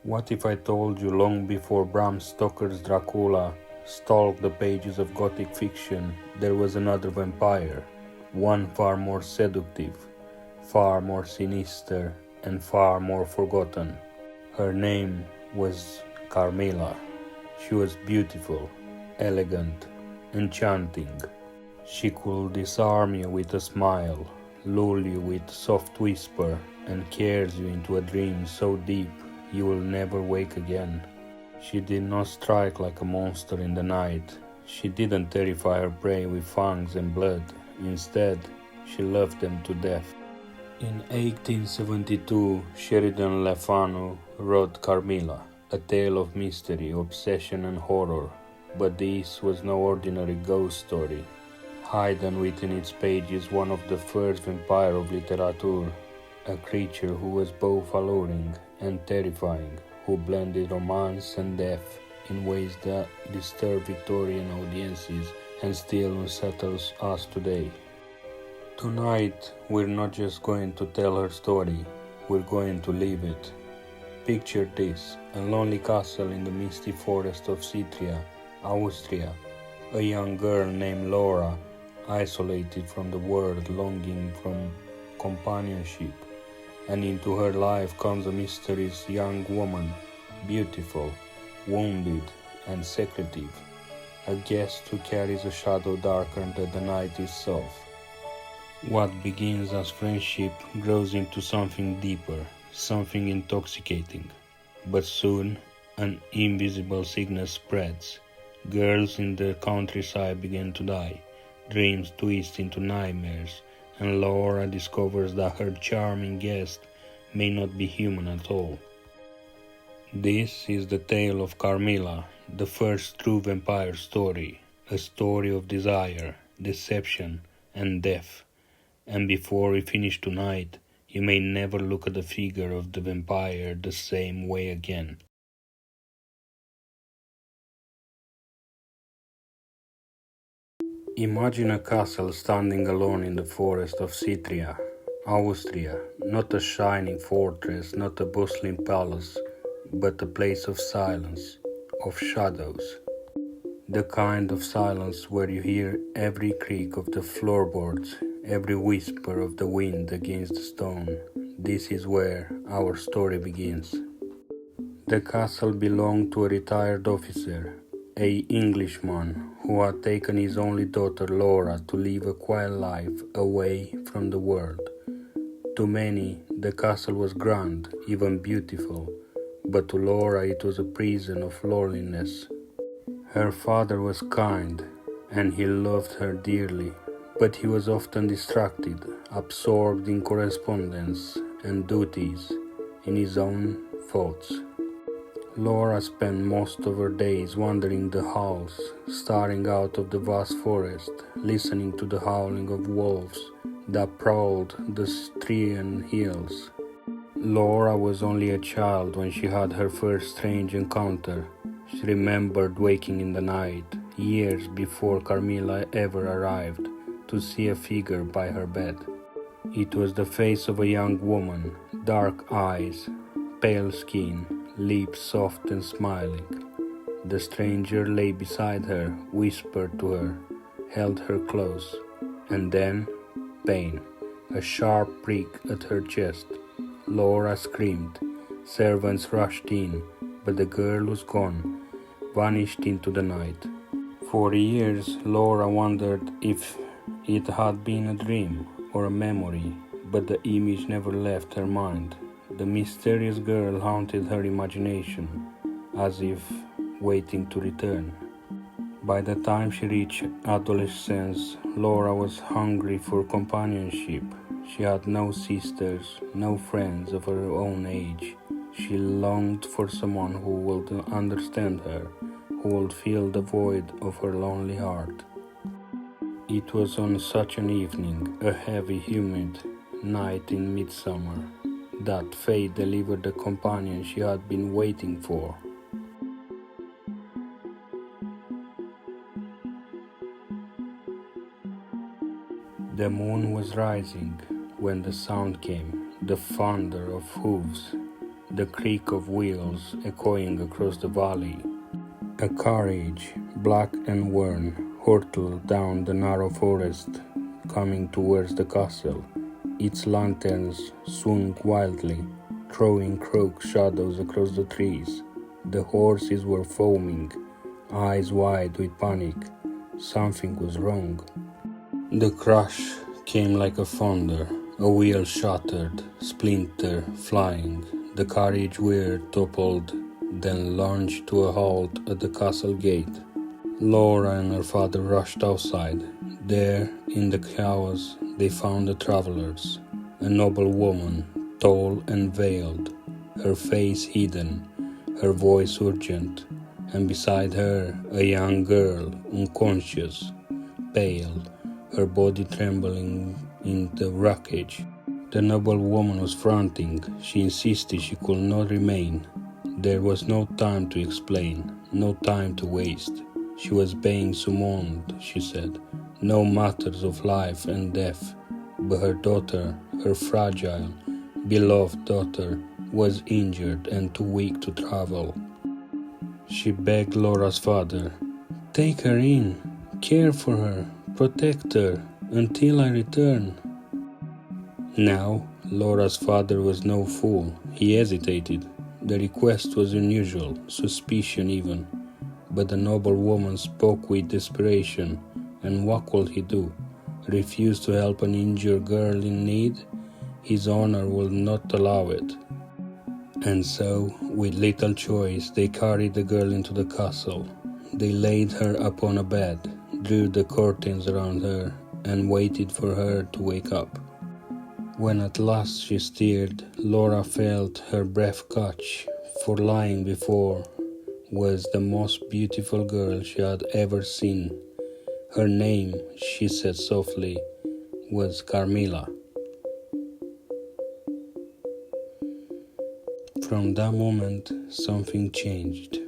What if I told you long before Bram Stoker's Dracula stalked the pages of Gothic fiction, there was another vampire, one far more seductive, far more sinister, and far more forgotten. Her name was Carmilla. She was beautiful, elegant, enchanting. She could disarm you with a smile, lull you with a soft whisper, and carry you into a dream so deep you will never wake again. She did not strike like a monster in the night. She didn't terrify her prey with fangs and blood. Instead, she loved them to death. In 1872, Sheridan Le Fanu wrote Carmilla, a tale of mystery, obsession and horror. But this was no ordinary ghost story. Hidden within its pages one of the first vampire of literature, a creature who was both alluring and terrifying, who blended romance and death in ways that disturb Victorian audiences and still unsettles us today. Tonight, we're not just going to tell her story, we're going to live it. Picture this, a lonely castle in the misty forest of Styria, Austria. A young girl named Laura, isolated from the world, longing for companionship. And into her life comes a mysterious young woman, beautiful, wounded, and secretive. A guest who carries a shadow darker than the night itself. What begins as friendship grows into something deeper, something intoxicating. But soon, an invisible sickness spreads. Girls in the countryside begin to die. Dreams twist into nightmares, and Laura discovers that her charming guest may not be human at all. This is the tale of Carmilla, the first true vampire story, a story of desire, deception, and death. And before we finish tonight, you may never look at the figure of the vampire the same way again. Imagine a castle standing alone in the forest of Styria, Austria, not a shining fortress, not a bustling palace, but a place of silence, of shadows. The kind of silence where you hear every creak of the floorboards, every whisper of the wind against the stone. This is where our story begins. The castle belonged to a retired officer, an Englishman who had taken his only daughter Laura to live a quiet life away from the world. To many, the castle was grand, even beautiful, but to Laura it was a prison of loneliness. Her father was kind, and he loved her dearly, but he was often distracted, absorbed in correspondence and duties, in his own thoughts. Laura spent most of her days wandering the halls, staring out of the vast forest, listening to the howling of wolves that prowled the Styrian hills. Laura was only a child when she had her first strange encounter. She remembered waking in the night, years before Carmilla ever arrived, to see a figure by her bed. It was the face of a young woman, dark eyes, pale skin, lips soft and smiling. The stranger lay beside her, whispered to her, held her close, and then pain, a sharp prick at her chest. Laura screamed. Servants rushed in, but the girl was gone, vanished into the night. For years, Laura wondered if it had been a dream or a memory, but the image never left her mind. The mysterious girl haunted her imagination, as if waiting to return. By the time she reached adolescence, Laura was hungry for companionship. She had no sisters, no friends of her own age. She longed for someone who would understand her, who would fill the void of her lonely heart. It was on such an evening, a heavy, humid night in midsummer, that fate delivered the companion she had been waiting for. The moon was rising when the sound came, the thunder of hooves, the creak of wheels echoing across the valley. A carriage, black and worn, hurtled down the narrow forest, coming towards the castle. Its lanterns swung wildly, throwing crooked shadows across the trees. The horses were foaming, eyes wide with panic. Something was wrong. The crash came like a thunder. A wheel shattered, splinter flying. The carriage wheel toppled, then lunged to a halt at the castle gate. Laura and her father rushed outside. There, in the chaos, they found the travelers. A noble woman, tall and veiled, her face hidden, her voice urgent, and beside her a young girl, unconscious, pale, her body trembling in the wreckage. The noble woman was frantic. She insisted she could not remain. There was no time to explain, no time to waste. She was being summoned, she said. No matters of life and death, but her daughter, her fragile, beloved daughter, was injured and too weak to travel. She begged Laura's father, "Take her in, care for her, protect her, until I return." Now, Laura's father was no fool. He hesitated. The request was unusual, suspicion even. But the noble woman spoke with desperation, and what could he do? Refuse to help an injured girl in need? His honor would not allow it. And so, with little choice, they carried the girl into the castle. They laid her upon a bed, drew the curtains around her, and waited for her to wake up. When at last she stirred, Laura felt her breath catch, for lying before was the most beautiful girl she had ever seen. Her name, she said softly, was Carmilla. From that moment, something changed.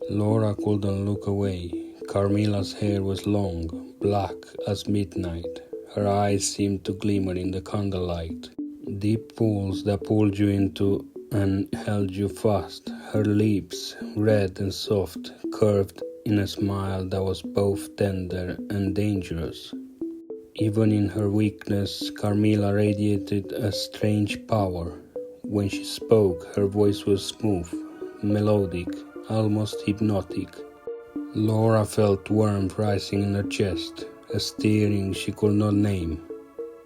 Laura couldn't look away. Carmilla's hair was long, black as midnight. Her eyes seemed to glimmer in the candlelight. Deep pools that pulled you into and held you fast. Her lips, red and soft, curved in a smile that was both tender and dangerous. Even in her weakness, Carmilla radiated a strange power. When she spoke, her voice was smooth, melodic, almost hypnotic. Laura felt warmth rising in her chest, a stirring she could not name.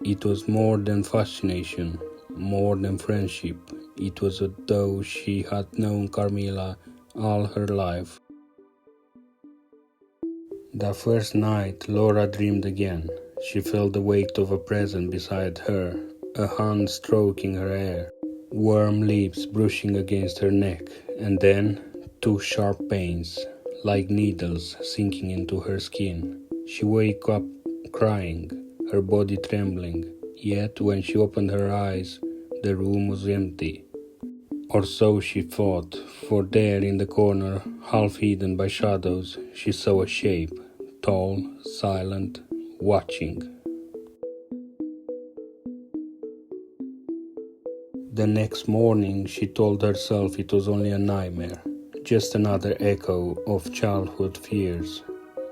It was more than fascination, more than friendship. It was as though she had known Carmilla all her life. That first night, Laura dreamed again. She felt the weight of a presence beside her, a hand stroking her hair, warm lips brushing against her neck, and then two sharp pains, like needles sinking into her skin. She woke up crying, her body trembling, yet when she opened her eyes, the room was empty. Or so she thought, for there in the corner, half hidden by shadows, she saw a shape, tall, silent, watching. The next morning she told herself it was only a nightmare, just another echo of childhood fears.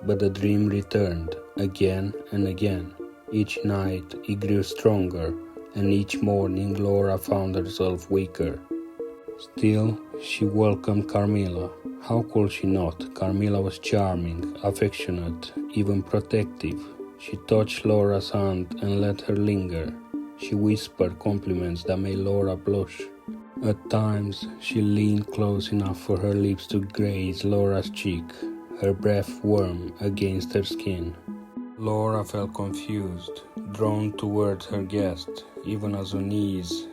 But the dream returned, again and again. Each night it grew stronger, and each morning Laura found herself weaker. Still, she welcomed Carmilla. How could she not? Carmilla was charming, affectionate, even protective. She touched Laura's hand and let her linger. She whispered compliments that made Laura blush. At times, she leaned close enough for her lips to graze Laura's cheek, her breath warm against her skin. Laura felt confused, drawn towards her guest, even as unease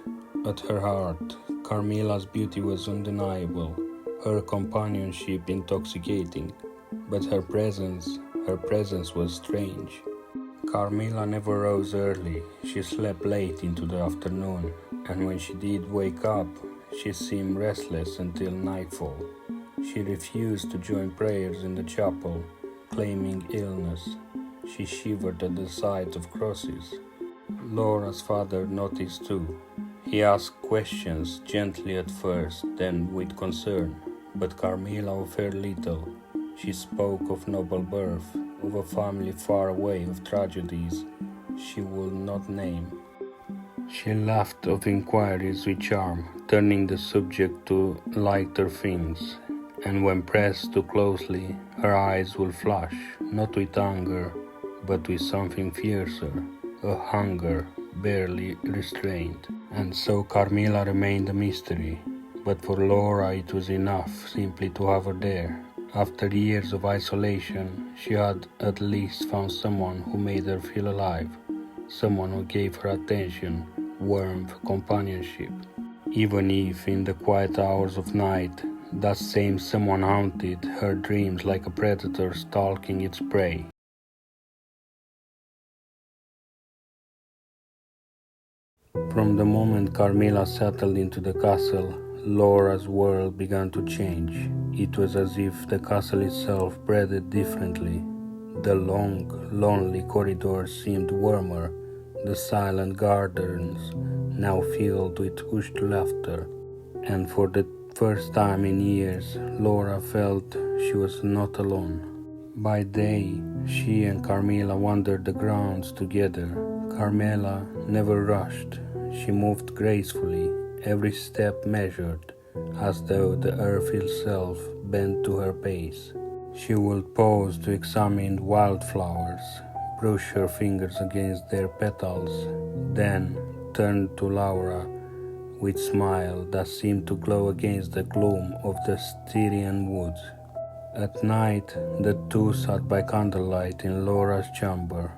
at her heart. Carmilla's beauty was undeniable, her companionship intoxicating, but her presence was strange. Carmilla never rose early. She slept late into the afternoon, and when she did wake up, she seemed restless until nightfall. She refused to join prayers in the chapel, claiming illness. She shivered at the sight of crosses. Laura's father noticed too. He asked questions, gently at first, then with concern, but Carmilla offered little. She spoke of noble birth, of a family far away, of tragedies she would not name. She laughed of inquiries with charm, turning the subject to lighter things, and when pressed too closely, her eyes would flash, not with anger, but with something fiercer, a hunger barely restrained. And so Carmilla remained a mystery, but for Laura it was enough simply to have her there. After years of isolation, she had at least found someone who made her feel alive, someone who gave her attention, warmth, companionship. Even if, in the quiet hours of night, that same someone haunted her dreams like a predator stalking its prey. From the moment Carmilla settled into the castle, Laura's world began to change. It was as if the castle itself breathed differently. The long, lonely corridors seemed warmer, the silent gardens now filled with hushed laughter, and for the first time in years, Laura felt she was not alone. By day, she and Carmilla wandered the grounds together. Carmilla never rushed. She moved gracefully, every step measured, as though the earth itself bent to her pace. She would pause to examine wildflowers, brush her fingers against their petals, then turn to Laura with a smile that seemed to glow against the gloom of the Styrian woods. At night, the two sat by candlelight in Laura's chamber.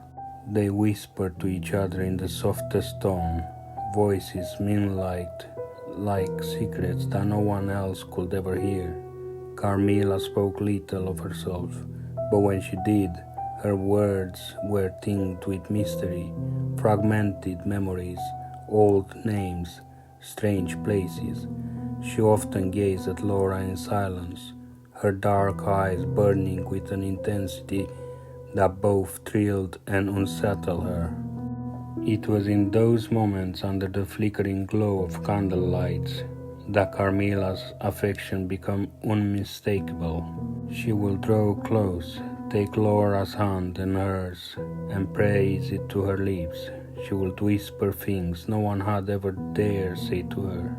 They whispered to each other in the softest tone, voices moonlight like secrets that no one else could ever hear. Carmilla spoke little of herself, but when she did, her words were tinged with mystery, fragmented memories, old names, strange places. She often gazed at Laura in silence, her dark eyes burning with an intensity that both thrilled and unsettled her. It was in those moments under the flickering glow of candlelights that Carmilla's affection became unmistakable. She would draw close, take Laura's hand in hers, and press it to her lips. She would whisper things no one had ever dared say to her.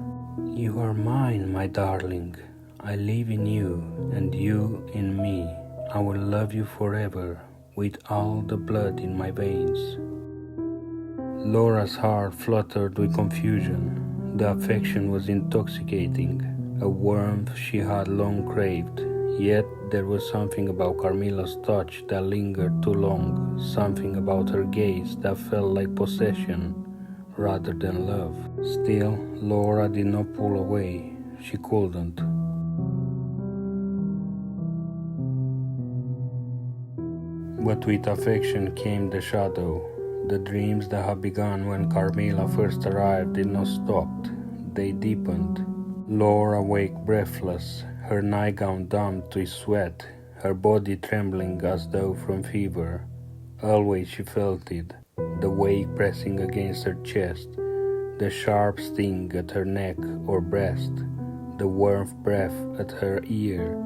"You are mine, my darling. I live in you, and you in me. I will love you forever, with all the blood in my veins." Laura's heart fluttered with confusion. The affection was intoxicating, a warmth she had long craved. Yet there was something about Carmilla's touch that lingered too long, something about her gaze that felt like possession rather than love. Still, Laura did not pull away. She couldn't. But with affection came the shadow. The dreams that had begun when Carmilla first arrived did not stop. They deepened. Laura waked breathless, her nightgown damp with sweat, her body trembling as though from fever. Always she felt it, the wake pressing against her chest, the sharp sting at her neck or breast, the warm breath at her ear,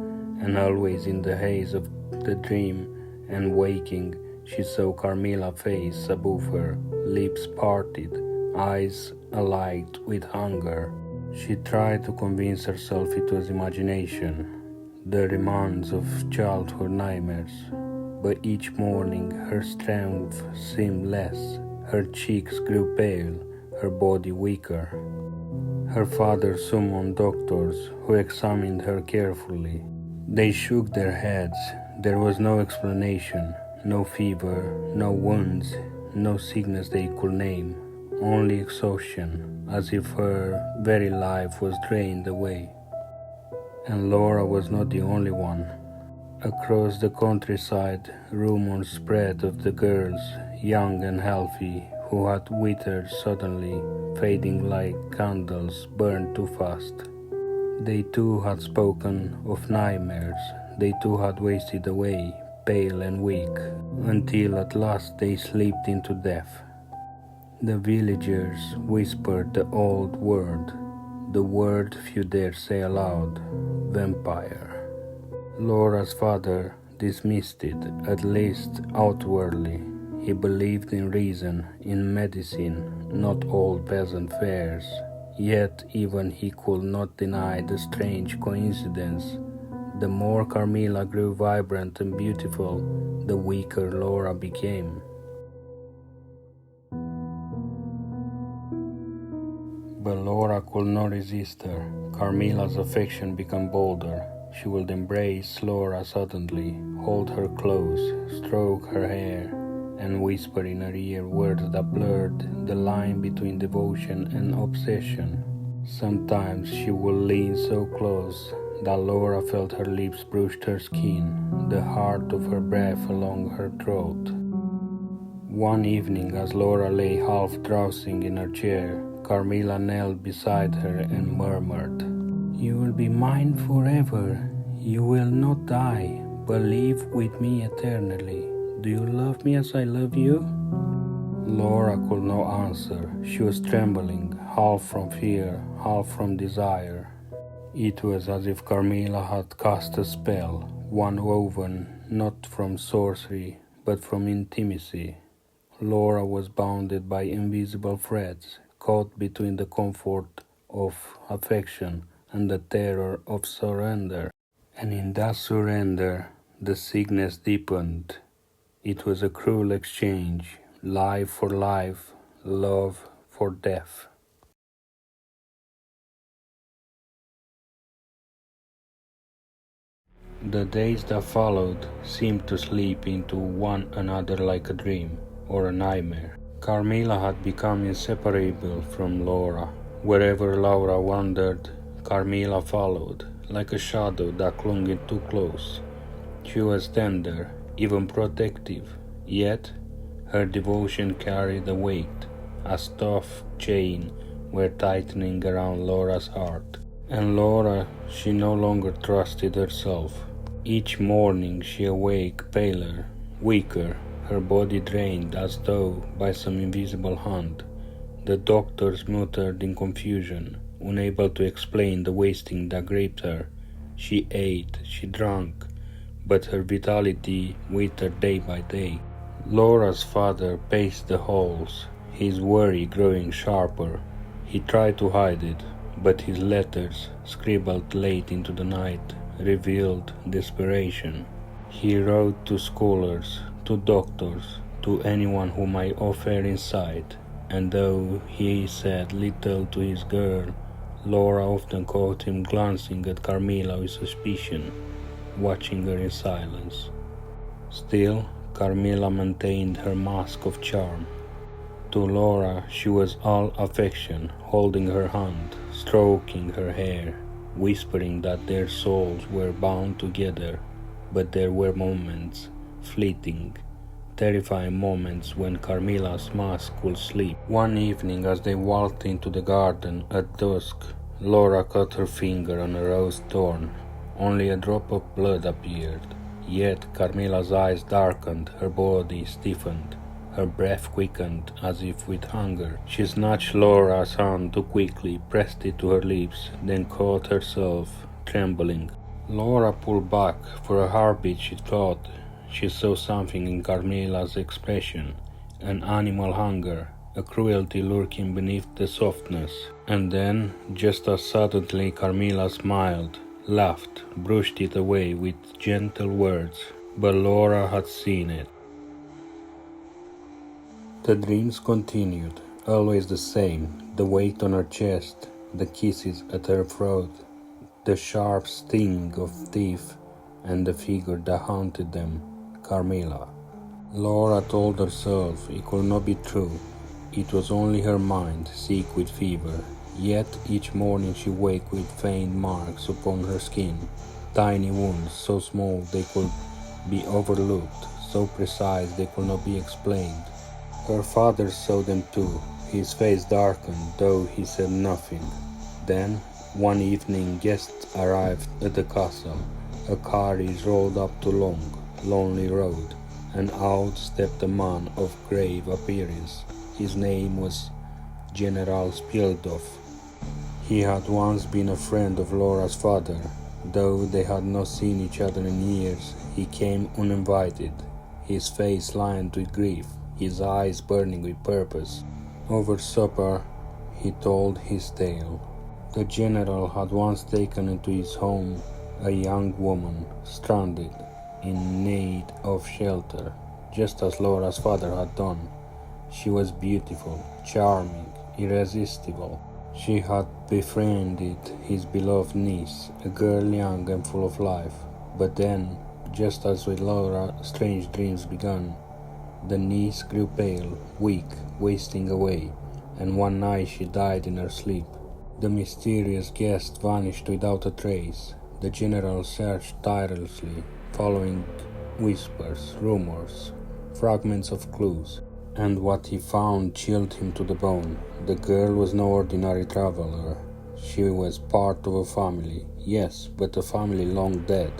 and always in the haze of the dream and waking, she saw Carmilla's face above her, lips parted, eyes alight with hunger. She tried to convince herself it was imagination, the remnants of childhood nightmares. But each morning her strength seemed less, her cheeks grew pale, her body weaker. Her father summoned doctors who examined her carefully. They shook their heads. There was no explanation. No fever, no wounds, no sickness they could name, only exhaustion, as if her very life was drained away. And Laura was not the only one. Across the countryside, rumors spread of the girls, young and healthy, who had withered suddenly, fading like candles burned too fast. They too had spoken of nightmares, they too had wasted away, pale and weak, until at last they slipped into death. The villagers whispered the old word, the word few dare say aloud, vampire. Laura's father dismissed it, at least outwardly. He believed in reason, in medicine, not old peasant fares. Yet even he could not deny the strange coincidence. The more Carmilla grew vibrant and beautiful, the weaker Laura became. But Laura could not resist her. Carmilla's affection became bolder. She would embrace Laura suddenly, hold her close, stroke her hair, and whisper in her ear words that blurred the line between devotion and obsession. Sometimes she would lean so close that Laura felt her lips brush her skin, the heart of her breath along her throat. One evening, as Laura lay half drowsing in her chair, Carmilla knelt beside her and murmured, "You will be mine forever. You will not die, but live with me eternally. Do you love me as I love you?" Laura could not answer. She was trembling, half from fear, half from desire. It was as if Carmilla had cast a spell, one woven not from sorcery, but from intimacy. Laura was bounded by invisible threads, caught between the comfort of affection and the terror of surrender. And in that surrender, the sickness deepened. It was a cruel exchange, life for life, love for death. The days that followed seemed to slip into one another like a dream or a nightmare. Carmilla had become inseparable from Laura. Wherever Laura wandered, Carmilla followed, like a shadow that clung in too close. She was tender, even protective, yet her devotion carried a weight, as tough chain were tightening around Laura's heart. And Laura, she no longer trusted herself. Each morning she awake paler, weaker, her body drained as though by some invisible hand. The doctors muttered in confusion, unable to explain the wasting that gripped her. She ate, she drank, but her vitality withered day by day. Laura's father paced the halls, his worry growing sharper. He tried to hide it, but his letters, scribbled late into the night, revealed desperation. He wrote to scholars, to doctors, to anyone who might offer insight, and though he said little to his girl, Laura often caught him glancing at Carmilla with suspicion, watching her in silence. Still, Carmilla maintained her mask of charm. To Laura she was all affection, holding her hand, stroking her hair, whispering that their souls were bound together. But there were moments, fleeting, terrifying moments when Carmilla's mask would slip. One evening as they walked into the garden at dusk, Laura cut her finger on a rose thorn. Only a drop of blood appeared. Yet Carmilla's eyes darkened, her body stiffened. Her breath quickened as if with hunger. She snatched Laura's hand too quickly, pressed it to her lips, then caught herself, trembling. Laura pulled back. For a heartbeat she thought she saw something in Carmilla's expression, an animal hunger, a cruelty lurking beneath the softness. And then, just as suddenly, Carmilla smiled, laughed, brushed it away with gentle words. But Laura had seen it. The dreams continued, always the same, the weight on her chest, the kisses at her throat, the sharp sting of teeth, and the figure that haunted them, Carmilla. Laura told herself it could not be true. It was only her mind, sick with fever. Yet each morning she waked with faint marks upon her skin, tiny wounds so small they could be overlooked, so precise they could not be explained. Her father saw them too. His face darkened, though he said nothing. Then, one evening, guests arrived at the castle. A carriage rolled up the long, lonely road, and out stepped a man of grave appearance, His name was General Spieldorf. He had once been a friend of Laura's father. Though they had not seen each other in years, he came uninvited, his face lined with grief, his eyes burning with purpose. Over supper, he told his tale. The general had once taken into his home a young woman, stranded, in need of shelter, just as Laura's father had done. She was beautiful, charming, irresistible. She had befriended his beloved niece, a girl young and full of life. But then, just as with Laura strange dreams began, the niece grew pale, weak, wasting away, and one night she died in her sleep. The mysterious guest vanished without a trace. The general searched tirelessly, following whispers, rumors, fragments of clues, and what he found chilled him to the bone. The girl was no ordinary traveler. She was part of a family, yes, but a family long dead.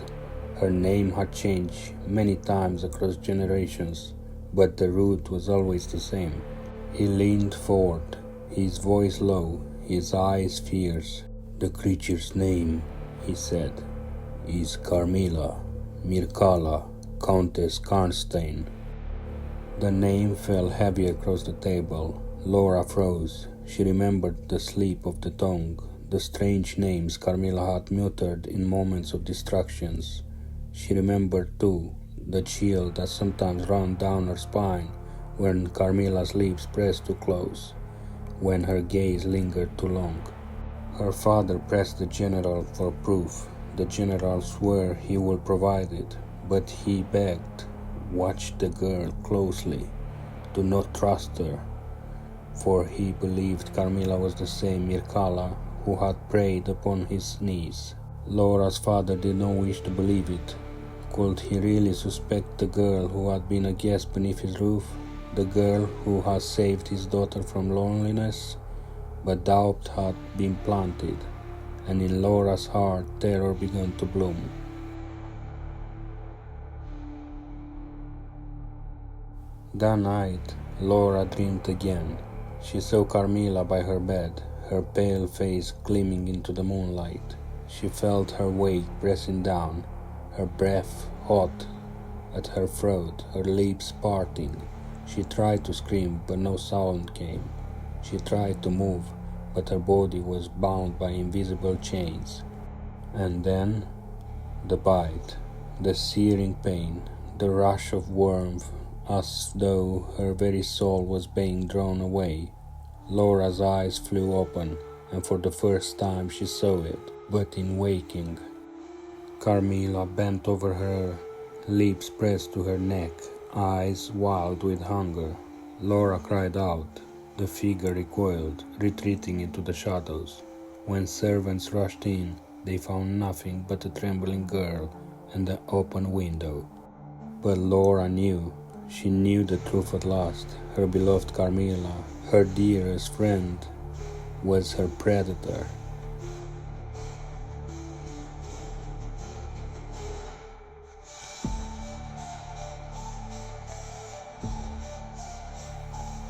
Her name had changed many times across generations, but the root was always the same. He leaned forward, his voice low, his eyes fierce. "The creature's name," he said, "is Carmilla, Mircalla, Countess Karnstein." The name fell heavy across the table. Laura froze. She remembered the sleep of the tongue, the strange names Carmilla had muttered in moments of distractions. She remembered, too, the chill that sometimes ran down her spine when Carmilla's lips pressed too close, when her gaze lingered too long. Her father pressed the general for proof. The general swore he would provide it, but he begged, "Watch the girl closely. Do not trust her." For he believed Carmilla was the same Mircalla who had preyed upon his niece. Laura's father did not wish to believe it. Could he really suspect the girl who had been a guest beneath his roof? The girl who had saved his daughter from loneliness? But doubt had been planted, and in Laura's heart terror began to bloom. That night, Laura dreamed again. She saw Carmilla by her bed, her pale face gleaming into the moonlight. She felt her weight pressing down, her breath hot at her throat, her lips parting. She tried to scream, but no sound came. She tried to move, but her body was bound by invisible chains. And then, the bite, the searing pain, the rush of warmth, as though her very soul was being drawn away. Laura's eyes flew open, and for the first time she saw it, but in waking. Carmilla bent over her, lips pressed to her neck, eyes wild with hunger. Laura cried out. The figure recoiled, retreating into the shadows. When servants rushed in, they found nothing but a trembling girl and the open window. But Laura knew. She knew the truth at last. Her beloved Carmilla, her dearest friend, was her predator.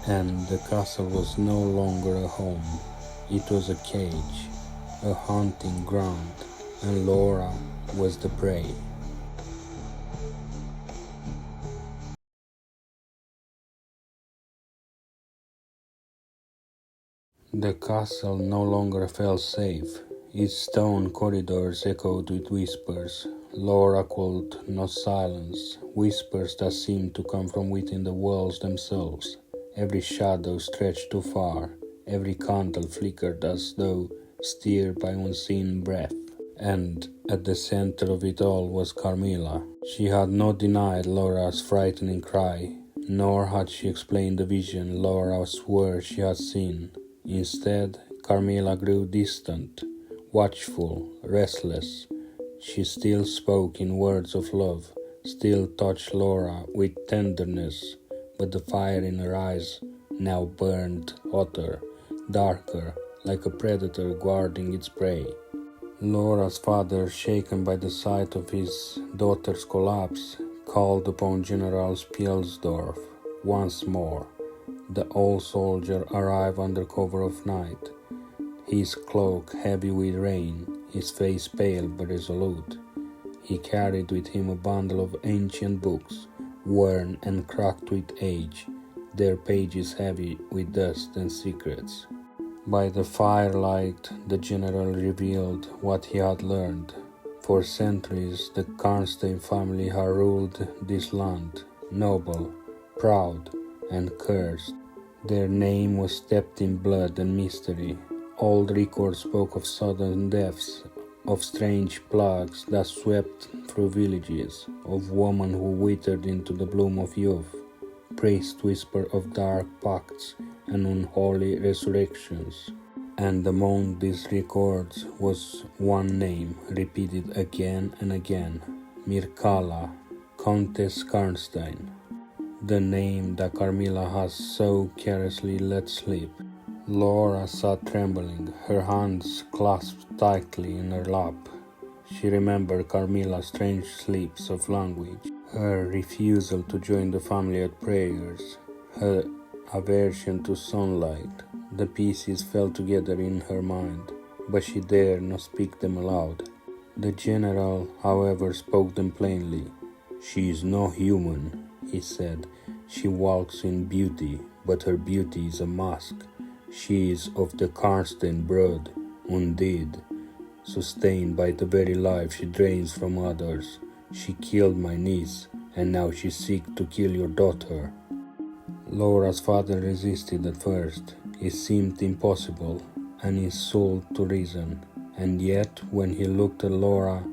And the castle was no longer a home. It was a cage, a hunting ground, and Laura was the prey. The castle no longer felt safe. Its stone corridors echoed with whispers. Laura could not silence, whispers that seemed to come from within the walls themselves. Every shadow stretched too far, every candle flickered as though stirred by unseen breath. And at the center of it all was Carmilla. She had not denied Laura's frightening cry, nor had she explained the vision Laura swore she had seen. Instead, Carmilla grew distant, watchful, restless. She still spoke in words of love, still touched Laura with tenderness, but the fire in her eyes now burned hotter, darker, like a predator guarding its prey. Laura's father, shaken by the sight of his daughter's collapse, called upon General Spielsdorf once more. The old soldier arrived under cover of night, his cloak heavy with rain, his face pale but resolute. He carried with him a bundle of ancient books, worn and cracked with age, their pages heavy with dust and secrets. By the firelight, the general revealed what he had learned. For centuries, the Karnstein family had ruled this land, noble, proud, and cursed. Their name was steeped in blood and mystery. Old records spoke of sudden deaths, of strange plagues that swept through villages, of women who withered into the bloom of youth. Priests whispered of dark pacts and unholy resurrections. And among these records was one name, repeated again and again, Mircalla, Countess Karnstein, the name that Carmilla has so carelessly let slip. Laura sat trembling, her hands clasped tightly in her lap. She remembered Carmilla's strange slips of language, her refusal to join the family at prayers, her aversion to sunlight. The pieces fell together in her mind, but she dared not speak them aloud. The general, however, spoke them plainly. "She is no human," he said. "She walks in beauty, but her beauty is a mask. She is of the Karnstein brood, indeed, sustained by the very life she drains from others. She killed my niece, and now she seeks to kill your daughter." Laura's father resisted at first. It seemed impossible, an insult to reason, and yet when he looked at Laura,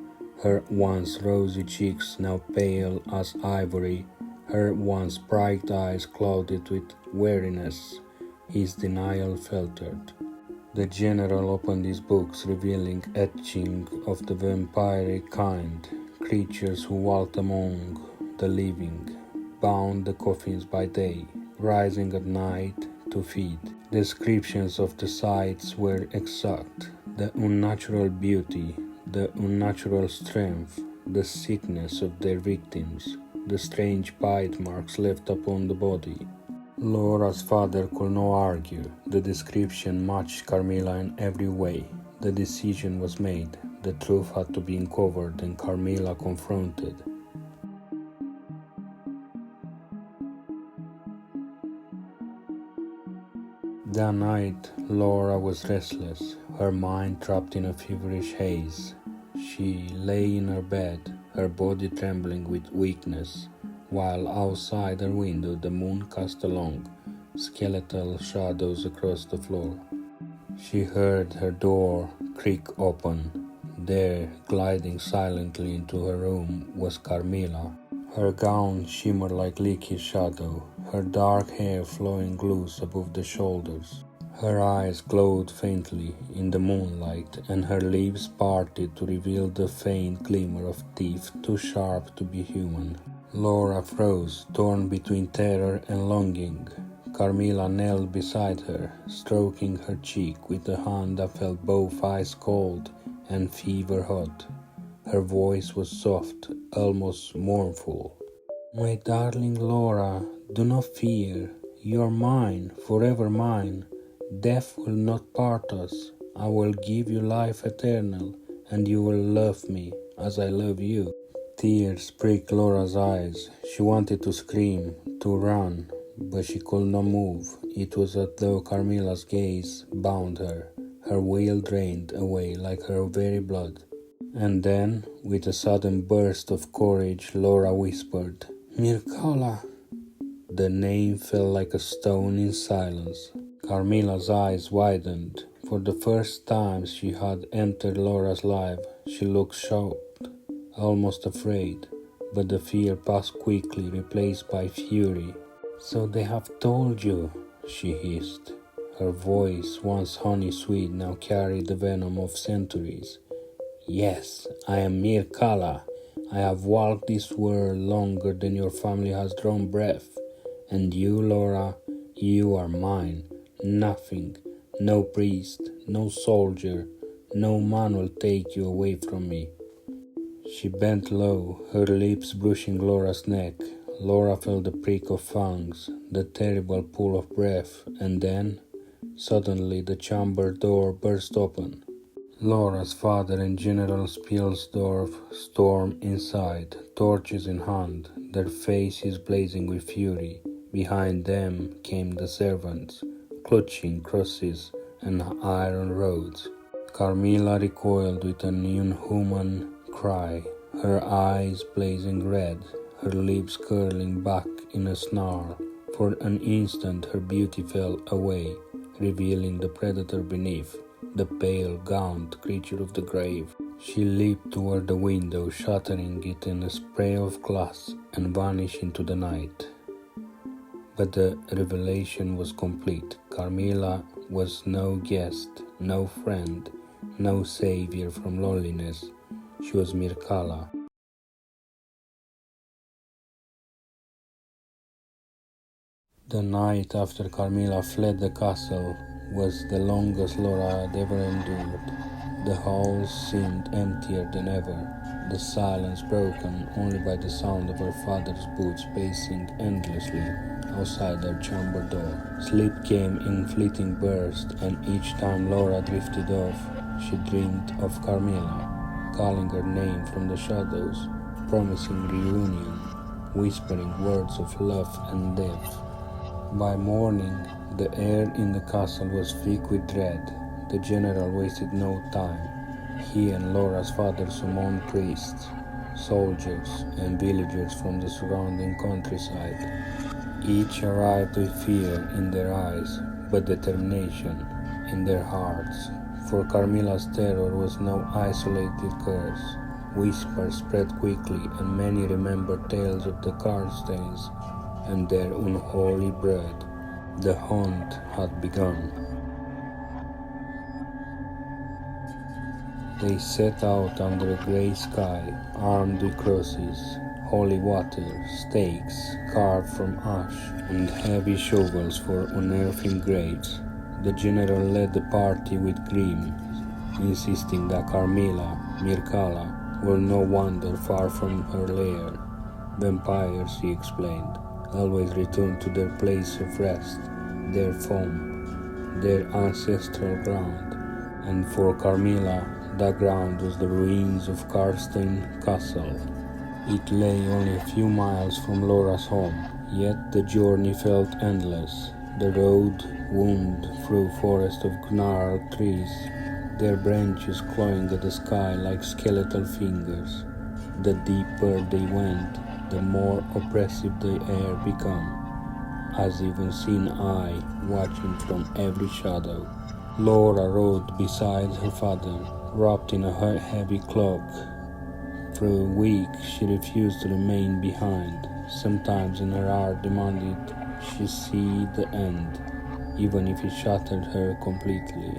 her once rosy cheeks now pale as ivory, her once bright eyes clouded with weariness, his denial faltered. The general opened his books, revealing etchings of the vampiric kind, creatures who walked among the living, bound the coffins by day, rising at night to feed. Descriptions of the sights were exact, the unnatural beauty, the unnatural strength, the sickness of their victims, the strange bite marks left upon the body. Laura's father could not argue. The description matched Carmilla in every way. The decision was made. The truth had to be uncovered and Carmilla confronted. That night, Laura was restless, her mind trapped in a feverish haze. She lay in her bed, her body trembling with weakness, while outside her window the moon cast long, skeletal shadows across the floor. She heard her door creak open. There, gliding silently into her room, was Carmilla. Her gown shimmered like liquid shadow, her dark hair flowing loose above the shoulders. Her eyes glowed faintly in the moonlight, and her lips parted to reveal the faint glimmer of teeth too sharp to be human. Laura froze, torn between terror and longing. Carmilla knelt beside her, stroking her cheek with a hand that felt both ice cold and fever hot. Her voice was soft, almost mournful. "My darling Laura, do not fear. You are mine, forever mine. Death will not part us. I will give you life eternal, and you will love me as I love you." Tears pricked Laura's eyes. She wanted to scream, to run, but she could not move. It was as though Carmilla's gaze bound her. Her will drained away like her very blood. And then, with a sudden burst of courage, Laura whispered, "Mircalla." The name fell like a stone in silence. Carmilla's eyes widened. For the first time she had entered Laura's life, she looked shocked, almost afraid, but the fear passed quickly, replaced by fury. "So they have told you," she hissed. Her voice, once honey-sweet, now carried the venom of centuries. "Yes, I am Mircalla. I have walked this world longer than your family has drawn breath. And you, Laura, you are mine. Nothing, no priest, no soldier, no man will take you away from me." She bent low, her lips brushing Laura's neck. Laura felt the prick of fangs, the terrible pull of breath, and then, suddenly the chamber door burst open. Laura's father and General Spielsdorf stormed inside, torches in hand, their faces blazing with fury. Behind them came the servants, clutching crosses and iron rods. Carmilla recoiled with an inhuman cry, her eyes blazing red, her lips curling back in a snarl. For an instant her beauty fell away, revealing the predator beneath, the pale, gaunt creature of the grave. She leaped toward the window, shattering it in a spray of glass, and vanished into the night. But the revelation was complete. Carmilla was no guest, no friend, no savior from loneliness. She was Mircalla. The night after Carmilla fled the castle was the longest Laura had ever endured. The halls seemed emptier than ever, the silence broken only by the sound of her father's boots pacing endlessly outside their chamber door. Sleep came in fleeting bursts, and each time Laura drifted off, she dreamed of Carmilla, calling her name from the shadows, promising reunion, whispering words of love and death. By morning, the air in the castle was thick with dread. The general wasted no time. He and Laura's father summoned priests, soldiers, and villagers from the surrounding countryside. Each arrived with fear in their eyes, but determination in their hearts. For Carmilla's terror was no isolated curse. Whispers spread quickly, and many remembered tales of the Karlsteins and their unholy blood. The hunt had begun. They set out under a grey sky, armed with crosses, holy water, stakes carved from ash, and heavy shovels for unearthing graves. The general led the party with grim, insisting that Carmilla, Mircalla, will no wander far from her lair. Vampires, he explained, always return to their place of rest, their home, their ancestral ground. And for Carmilla, that ground was the ruins of Karlstein Castle. It lay only a few miles from Laura's home, yet the journey felt endless. The road wound through forest of gnarled trees, their branches clawing at the sky like skeletal fingers. The deeper they went, the more oppressive the air became, as if unseen eye watching from every shadow. Laura rode beside her father, wrapped in a heavy cloak. For a week she refused to remain behind. Sometimes in her heart demanded she see the end, even if it shattered her completely.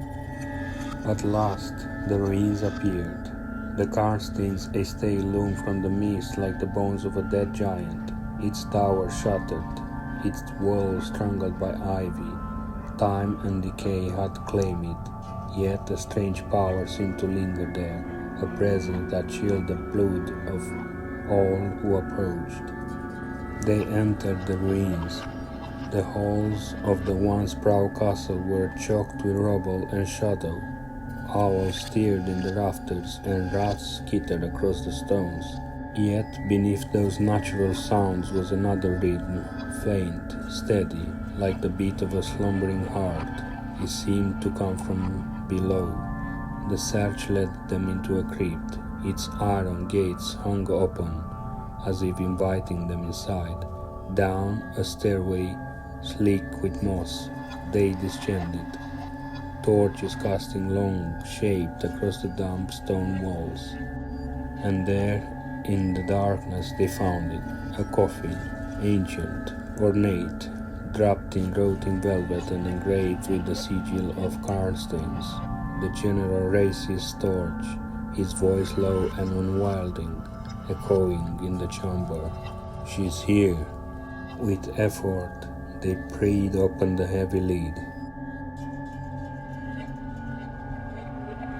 At last the ruins appeared. The Karlstein's estate loomed from the mist like the bones of a dead giant, its tower shattered, its walls strangled by ivy. Time and decay had claimed it, yet a strange power seemed to linger there, a presence that chilled the blood of all who approached. They entered the ruins. The halls of the once proud castle were choked with rubble and shadow. Owls stirred in the rafters, and rats skittered across the stones. Yet beneath those natural sounds was another rhythm, faint, steady, like the beat of a slumbering heart. It seemed to come from below. The search led them into a crypt. Its iron gates hung open, as if inviting them inside. Down a stairway, sleek with moss, they descended, torches casting long shapes across the damp stone walls. And there, in the darkness, they found it, a coffin, ancient, ornate, draped in rotting velvet and engraved with the sigil of Karlsteins. The general raised his torch, his voice low and unwielding, echoing in the chamber. "She's here." With effort, they pried open the heavy lid.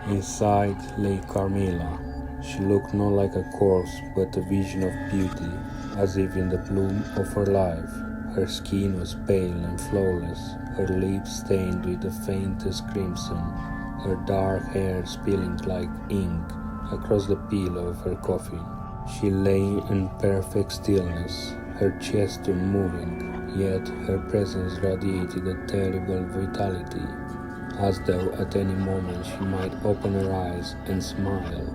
Inside lay Carmilla. She looked not like a corpse, but a vision of beauty, as if in the bloom of her life. Her skin was pale and flawless, her lips stained with the faintest crimson, her dark hair spilling like ink across the pillow of her coffin. She lay in perfect stillness, her chest unmoving, yet her presence radiated a terrible vitality, as though at any moment she might open her eyes and smile.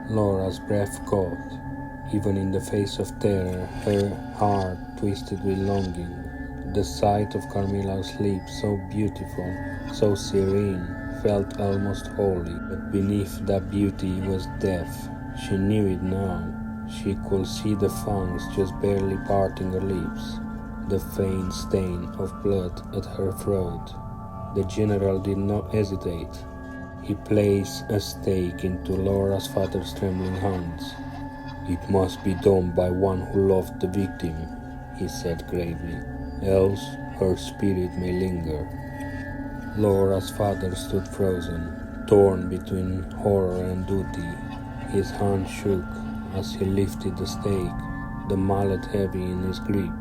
Laura's breath caught. Even in the face of terror, her heart twisted with longing. The sight of Carmilla's lips, so beautiful, so serene, felt almost holy, but beneath that beauty was death. She knew it now. She could see the fangs just barely parting her lips, the faint stain of blood at her throat. The general did not hesitate. He placed a stake into Laura's father's trembling hands. "It must be done by one who loved the victim," he said gravely, "else her spirit may linger." Laura's father stood frozen, torn between horror and duty. His hand shook as he lifted the stake, the mallet heavy in his grip.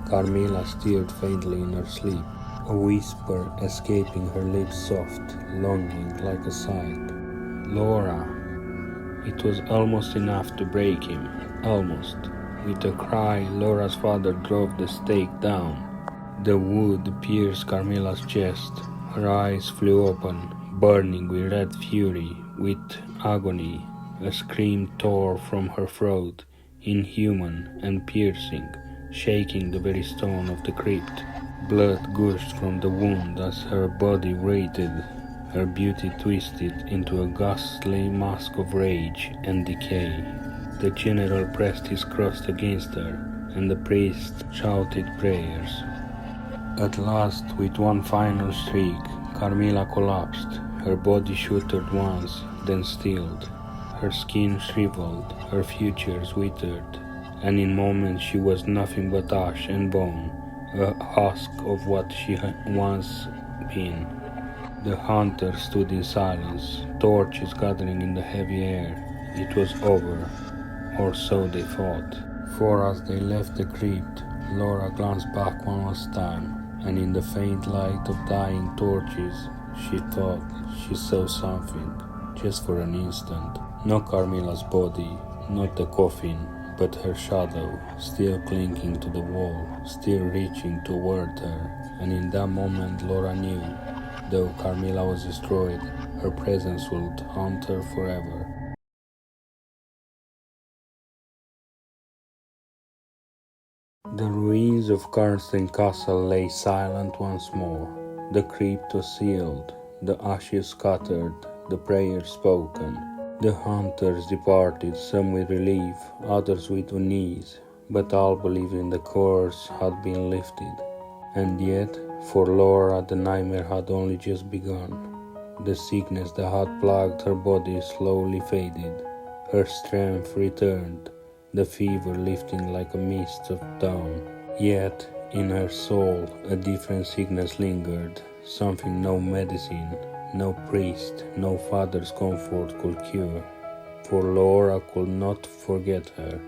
Carmilla stirred faintly in her sleep, a whisper escaping her lips, soft, longing like a sigh. "Laura!" It was almost enough to break him, almost. With a cry, Laura's father drove the stake down. The wood pierced Carmilla's chest. Her eyes flew open, burning with red fury, with agony. A scream tore from her throat, inhuman and piercing, shaking the very stone of the crypt. Blood gushed from the wound as her body writhed, her beauty twisted into a ghastly mask of rage and decay. The general pressed his cross against her, and the priest shouted prayers. At last, with one final shriek, Carmilla collapsed. Her body shuddered once, then stilled. Her skin shriveled, her features withered, and in moments she was nothing but ash and bone, a husk of what she had once been. The hunters stood in silence, torches gathering in the heavy air. It was over, or so they thought. For as they left the crypt, Laura glanced back one last time, and in the faint light of dying torches, she thought she saw something, just for an instant. Not Carmilla's body, not the coffin, but her shadow, still clinging to the wall, still reaching toward her. And in that moment Laura knew, though Carmilla was destroyed, her presence would haunt her forever. The ruins of Karnstein Castle lay silent once more. The crypt was sealed, the ashes scattered, the prayers spoken. The hunters departed, some with relief, others with unease, but all believed in the curse had been lifted. And yet, for Laura, the nightmare had only just begun. The sickness that had plagued her body slowly faded. Her strength returned, the fever lifting like a mist of dawn. Yet, in her soul, a different sickness lingered, something no medicine, no priest, no father's comfort could cure. For Laura could not forget her.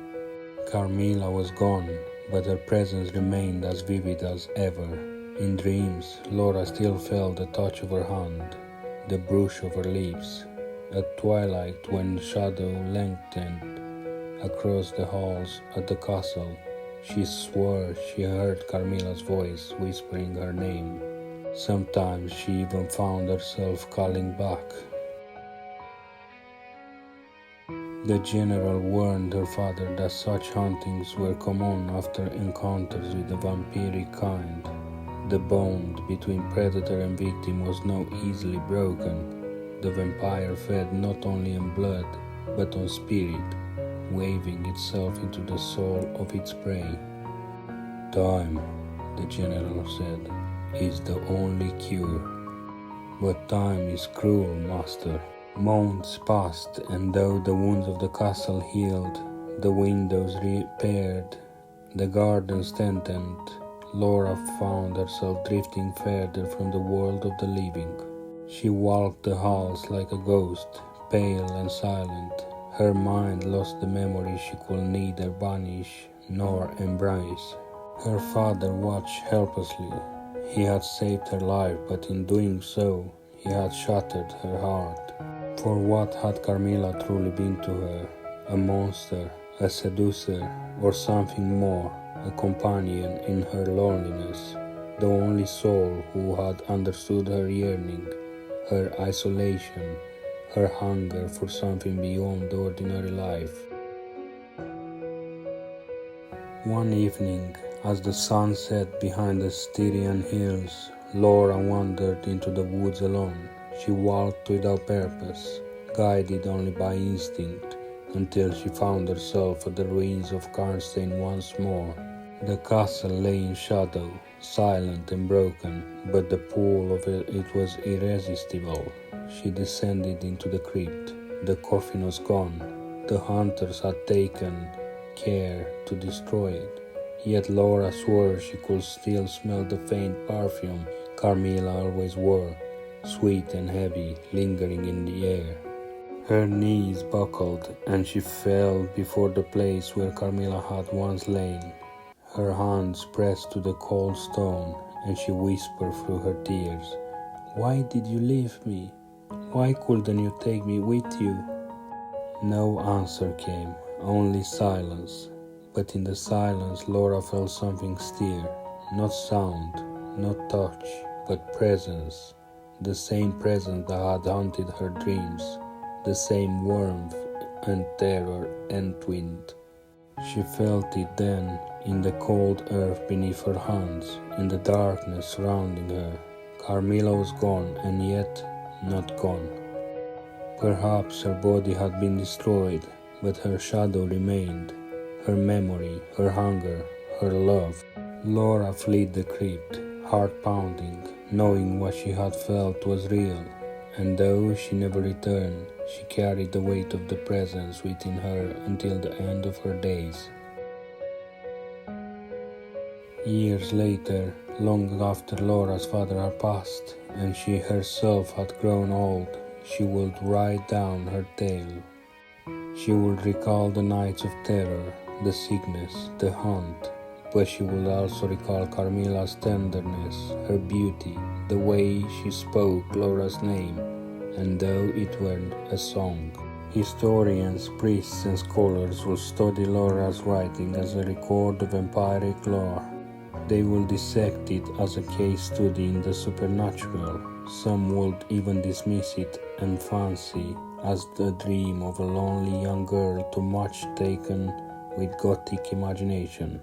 Carmilla was gone, but her presence remained as vivid as ever. In dreams, Laura still felt the touch of her hand, the brush of her lips. At twilight, when shadow lengthened across the halls at the castle, she swore she heard Carmilla's voice whispering her name. Sometimes she even found herself calling back. The general warned her father that such hauntings were common after encounters with the vampiric kind. The bond between predator and victim was not easily broken. The vampire fed not only on blood, but on spirit, weaving itself into the soul of its prey. "Time," the general said, "is the only cure." "But time is cruel, master." Months passed, and though the wounds of the castle healed, the windows repaired, the gardens tended, Laura found herself drifting further from the world of the living. She walked the halls like a ghost, pale and silent. Her mind lost the memory she could neither banish nor embrace. Her father watched helplessly. He had saved her life, but in doing so, he had shattered her heart. For what had Carmilla truly been to her? A monster, a seducer, or something more, a companion in her loneliness, the only soul who had understood her yearning, her isolation, her hunger for something beyond ordinary life. One evening, as the sun set behind the Styrian hills, Laura wandered into the woods alone. She walked without purpose, guided only by instinct, until she found herself at the ruins of Karnstein once more. The castle lay in shadow, silent and broken, but the pull of it was irresistible. She descended into the crypt. The coffin was gone. The hunters had taken care to destroy it. Yet Laura swore she could still smell the faint perfume Carmilla always wore, sweet and heavy, lingering in the air. Her knees buckled, and she fell before the place where Carmilla had once lain. Her hands pressed to the cold stone, and she whispered through her tears, "Why did you leave me? Why couldn't you take me with you?" No answer came, only silence. But in the silence Laura felt something stir, not sound, not touch, but presence. The same presence that had haunted her dreams, the same warmth and terror entwined. She felt it then, in the cold earth beneath her hands, in the darkness surrounding her. Carmilla was gone, and yet not gone. Perhaps her body had been destroyed, but her shadow remained, her memory, her hunger, her love. Laura fled the crypt, heart pounding, knowing what she had felt was real, and though she never returned, she carried the weight of the presence within her until the end of her days. Years later, long after Laura's father had passed, and she herself had grown old, she would write down her tale. She would recall the nights of terror, the sickness, the hunt, but she would also recall Carmilla's tenderness, her beauty, the way she spoke Laura's name, and though it weren't a song. Historians, priests, and scholars will study Laura's writing as a record of empiric lore. They will dissect it as a case study in the supernatural. Some would even dismiss it and fancy as the dream of a lonely young girl too much taken with Gothic imagination.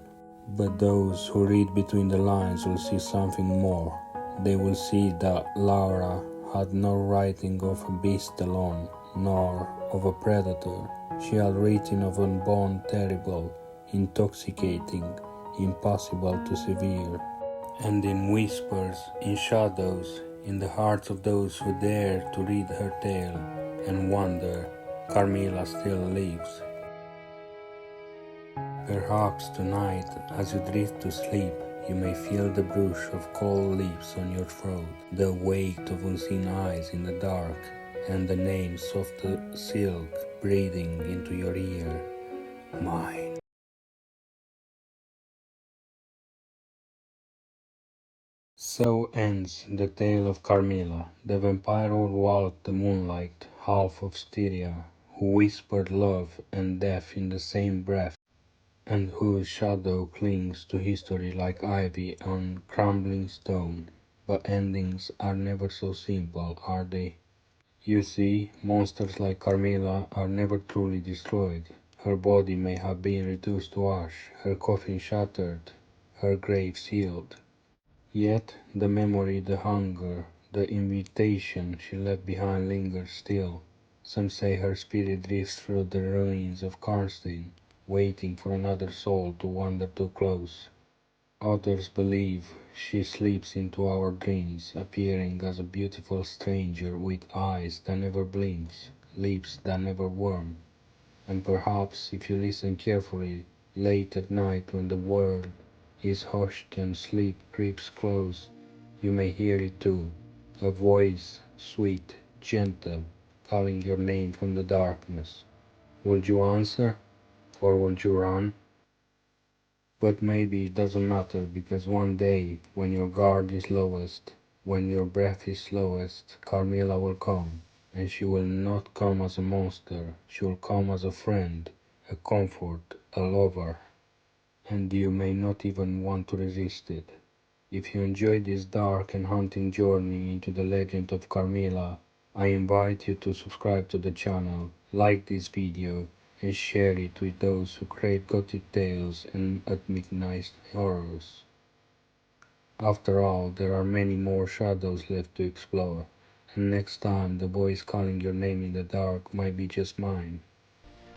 But those who read between the lines will see something more. They will see that Laura had no writing of a beast alone, nor of a predator. She had written of unborn terrible, intoxicating, impossible to severe. And in whispers, in shadows, in the hearts of those who dare to read her tale and wonder, Carmilla still lives. Perhaps tonight, as you drift to sleep, you may feel the brush of cold lips on your throat, the weight of unseen eyes in the dark, and the name soft silk breathing into your ear. Mine. So ends the tale of Carmilla, the vampire who walked the moonlight, half of Styria, who whispered love and death in the same breath, and whose shadow clings to history like ivy on crumbling stone. But endings are never so simple, are they? You see, monsters like Carmilla are never truly destroyed. Her body may have been reduced to ash, her coffin shattered, her grave sealed. Yet the memory, the hunger, the invitation she left behind lingers still. Some say her spirit drifts through the ruins of Karnstein, waiting for another soul to wander too close. Others believe she sleeps into our dreams, appearing as a beautiful stranger with eyes that never blinks, lips that never warm. And perhaps, if you listen carefully, late at night when the world is hushed and sleep creeps close, you may hear it too, a voice, sweet, gentle, calling your name from the darkness. Would you answer, or would you run? But maybe it doesn't matter, because one day, when your guard is lowest, when your breath is slowest, Carmilla will come, and she will not come as a monster, she will come as a friend, a comfort, a lover, and you may not even want to resist it. If you enjoyed this dark and haunting journey into the legend of Carmilla, I invite you to subscribe to the channel, like this video, and share it with those who crave gothic tales and at midnight horrors. After all, there are many more shadows left to explore, and next time the voice calling your name in the dark might be just mine.